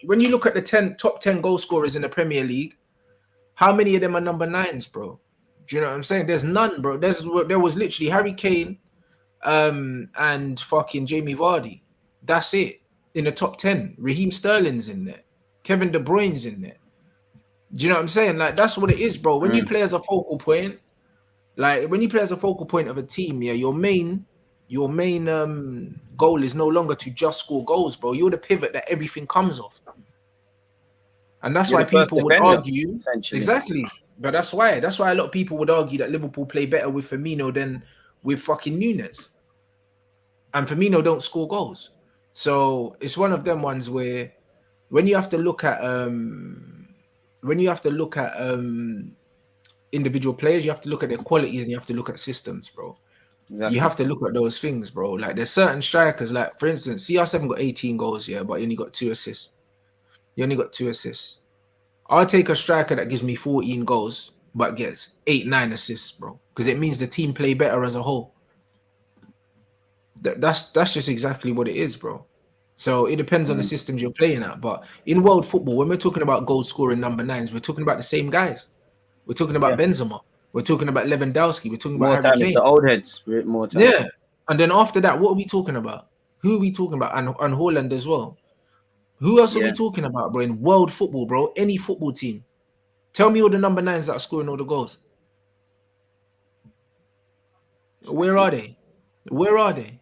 when you look at the top 10 goal scorers in the Premier League, how many of them are number 9s, bro? Do you know what I'm saying? There's none, bro. There was literally Harry Kane, and fucking Jamie Vardy. That's it in the top 10. Raheem Sterling's in there. Kevin De Bruyne's in there. Do you know what I'm saying? Like, that's what it is, bro. When you play as a focal point, like when you play as a focal point of a team, yeah, your main goal is no longer to just score goals, bro. You're the pivot that everything comes off. And that's You're why the first people would defender, argue, essentially. exactly. But that's why a lot of people would argue that Liverpool play better with Firmino than with fucking Nunes. And Firmino don't score goals. So it's one of them ones where when you have to look at individual players, you have to look at their qualities and you have to look at systems, bro. Exactly. You have to look at those things, bro. Like there's certain strikers, like for instance, CR7 got 18 goals, yeah, but he only got 2 assists. I'll take a striker that gives me 14 goals but gets 8-9 assists, bro, because it means the team play better as a whole. That's just exactly what it is, bro. So it depends on the systems you're playing at. But in world football, when we're talking about goal scoring number 9s, we're talking about the same guys. We're talking about Benzema. We're talking about Lewandowski. We're talking about Harry Kane. The old heads. More time. Yeah. And then after that, what are we talking about? Who are we talking about? And Haaland as well. Who else are we talking about, bro? In world football, bro, any football team. Tell me all the number 9s that are scoring all the goals. Where are they? Where are they?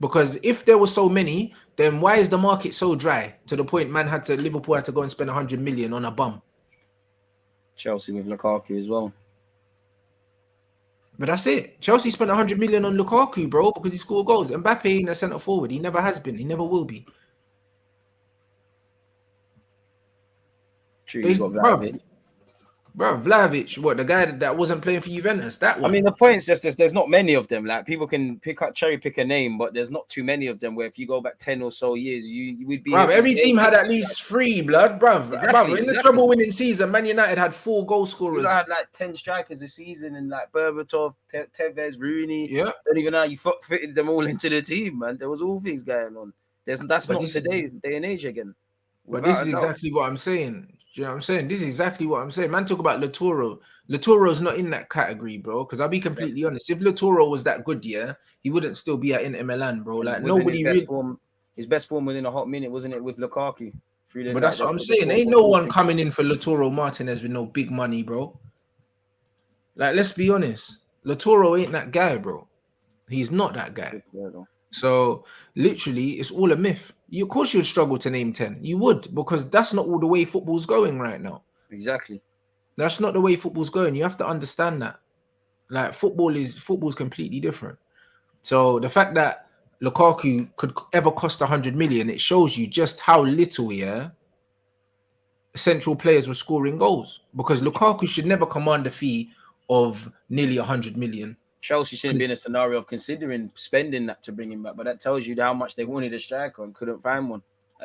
Because if there were so many, then why is the market so dry to the point Liverpool had to go and spend 100 million on a bum? Chelsea with Lukaku as well. But that's it. Chelsea spent 100 million on Lukaku, bro, because he scored goals. Mbappe ain't a centre forward. He never has been. He never will be. True, he's got Vlahovic. Bro, Vlahovic, what, the guy that wasn't playing for Juventus? That one. I mean, the point is just there's not many of them. Like, people can cherry pick a name, but there's not too many of them. Where if you go back 10 or so years, you would be. Bro, every team had at least 3, blood, bro. In the treble-winning season, Man United had 4 goal scorers. You had like 10 strikers a season, and like Berbatov, Tevez, Rooney. Yeah. Don't even know how you fitted them all into the team, man. There was all things going on. That's not today's day and age again. But this is exactly what I'm saying. Do you know what I'm saying? This is exactly what I'm saying. Man, talk about Lautaro. Lautaro's not in that category, bro. Because I'll be completely honest. If Lautaro was that good, yeah, he wouldn't still be at Inter Milan, bro. Like nobody really. His best form within a hot minute, wasn't it, with Lukaku? But that's what I'm saying. Ain't no one coming in for Lautaro Martinez with no big money, bro. Like, let's be honest. Lautaro ain't that guy, bro. He's not that guy. So literally, it's all a myth. Of course, you'd struggle to name 10. You would, because that's not all the way football's going right now. Exactly. That's not the way football's going. You have to understand that. Like, football's completely different. So the fact that Lukaku could ever cost 100 million, it shows you just how little, central players were scoring goals. Because Lukaku should never command a fee of nearly 100 million. Chelsea shouldn't be in a scenario of considering spending that to bring him back, but that tells you how much they wanted a striker and couldn't find one.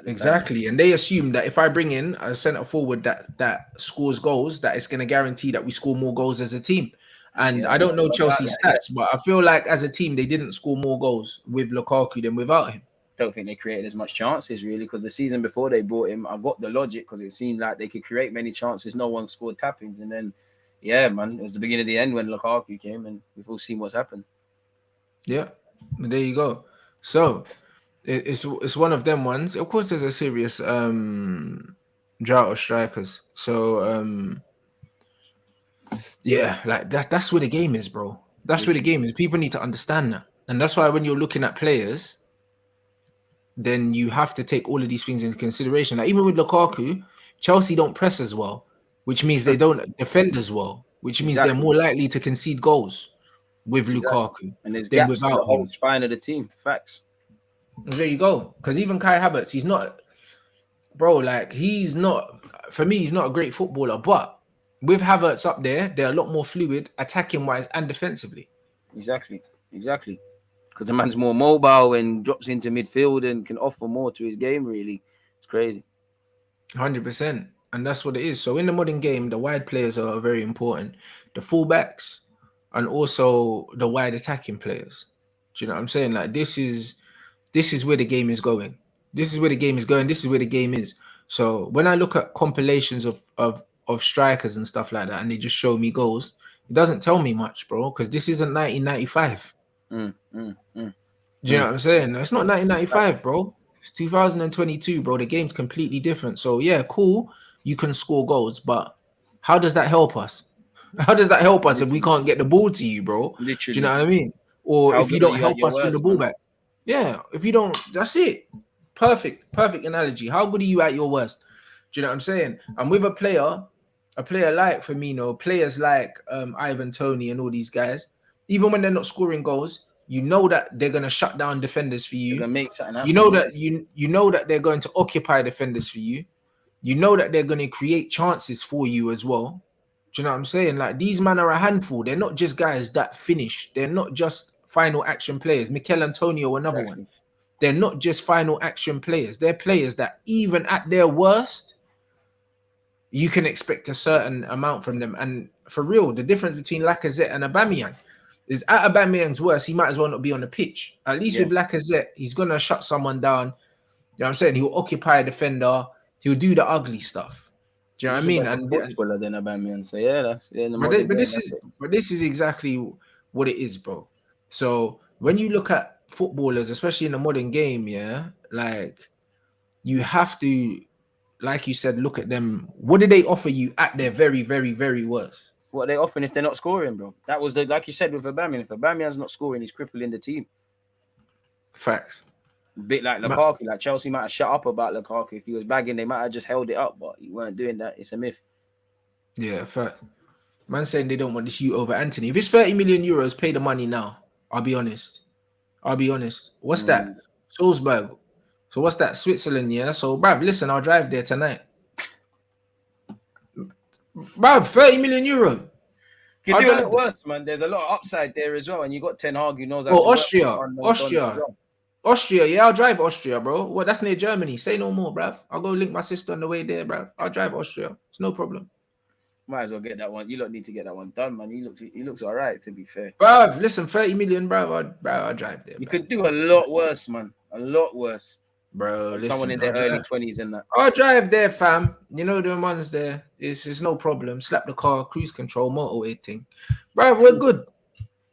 Exactly, and they assume that if I bring in a centre forward that scores goals, that it's going to guarantee that we score more goals as a team. And I don't know Chelsea's stats, but I feel like as a team they didn't score more goals with Lukaku than without him. I don't think they created as much chances really, because the season before they bought him, I got the logic because it seemed like they could create many chances. No one scored tappings, and then. Yeah, man, it was the beginning of the end when Lukaku came, and we've all seen what's happened. Yeah, there you go. So it's one of them ones. Of course, there's a serious drought of strikers. So yeah, like that's where the game is, bro. That's where the game is. People need to understand that, and that's why when you're looking at players, then you have to take all of these things into consideration. Like even with Lukaku, Chelsea don't press as well. Which means they don't defend as well, which means they're more likely to concede goals with Lukaku and there's gaps without the whole spine of the team. Facts. There you go. Because even Kai Havertz, he's not, bro. Like he's not. For me, he's not a great footballer. But with Havertz up there, they're a lot more fluid, attacking wise and defensively. Exactly. Because the man's more mobile and drops into midfield and can offer more to his game. Really, it's crazy. 100%. And that's what it is. So in the modern game, the wide players are very important. The fullbacks and also the wide attacking players. Do you know what I'm saying? Like this is where the game is going. This is where the game is going. This is where the game is. So when I look at compilations of strikers and stuff like that, and they just show me goals, it doesn't tell me much, bro, because this isn't 1995. Mm, mm, mm, Do you know mm. what I'm saying? It's not 1995, bro. It's 2022, bro. The game's completely different. So yeah, cool. You can score goals, but how does that help us? How does that help us if we Literally, can't get the ball to you, bro? Do you know literally. what I mean? Or How if you good are don't you at help your us win the worst, ball man? back. Yeah, if you don't, that's it. Perfect analogy. How good are you at your worst? Do you know what I'm saying? And with a player like Firmino, players like Ivan Toney and all these guys, even when they're not scoring goals, you know that they're gonna shut down defenders for They're you. gonna make something You know happen. Yeah, that you know that they're going to occupy defenders for you. You know that they're going to create chances for you as well. Do you know what I'm saying? Like these men are a handful. They're not just guys that finish. They're not just final action players. Mikel Antonio, another one. exactly. They're not just final action players. They're players that even at their worst, you can expect a certain amount from them. And for real, the difference between Lacazette and Aubameyang is at Aubameyang's worst, he might as well not be on the pitch. At least Yeah, with Lacazette, he's gonna shut someone down. You know what I'm saying? He'll occupy a defender. He'll do the ugly stuff. Do you know he's what I just a mean? better And footballer than Aubameyang. So yeah, that's in the modern but game. this That's is it. but this is exactly what it is, bro. So when you look at footballers, especially in the modern game, yeah, like you have to, like you said, look at them. What do they offer you at their very, very, very worst? What are they offering if they're not scoring, bro? That was the like you said with Aubameyang. If Aubameyang's not scoring, he's crippling the team. Facts. Bit like Lukaku, like Chelsea might have shut up about Lukaku. If he was bagging, they might have just held it up, but he weren't doing that. It's a myth. Yeah, fact. Man saying they don't want this you over Anthony. If it's 30 million euros, pay the money now. I'll be honest. What's that? Salzburg. So what's that? Switzerland, yeah? So, bruv, listen, I'll drive there tonight. Bruv, 30 million euro. You I'll do a drive lot there. worse, man. There's a lot of upside there as well, and you got Ten Hag who knows how to Oh, work with Austria. unknown talent as well. Austria, yeah, I'll drive Austria, bro. Well, that's near Germany. Say no more, bruv. I'll go link my sister on the way there, bruv. I'll drive Austria. It's no problem. Might as well get that one. You lot need to get that one done, man. He looks all right, to be fair. Bruv, listen, 30 million, bruv. I'll drive there, You bruv. could do a lot worse, man. A lot worse. Bro, From someone in listen, their early 20s and that. I'll drive there, fam. You know the ones there. It's no problem. Slap the car, cruise control, motorway thing. Bro, we're good.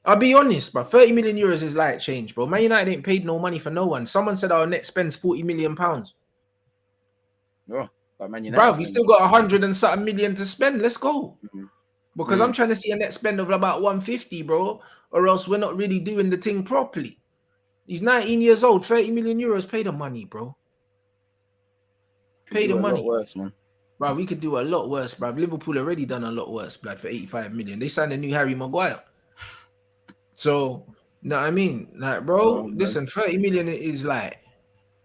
I'll be honest, bro. 30 million euros is light change, bro. Man United ain't paid no money for no one. Someone said our net spends 40 million pounds. Oh, but Man United. Bro, we still got 100 and something million to spend. Let's go. Mhm. Because I'm trying to see a net spend of about 150, bro. Or else we're not really doing the thing properly. He's 19 years old, 30 million euros. Pay the money, bro. Pay the money. A lot worse, man. Bro, we could do a lot worse, bro. Liverpool already done a lot worse, blood, for 85 million. They signed a new Harry Maguire. So, you know what I mean? Like, bro, listen, 30 million is like,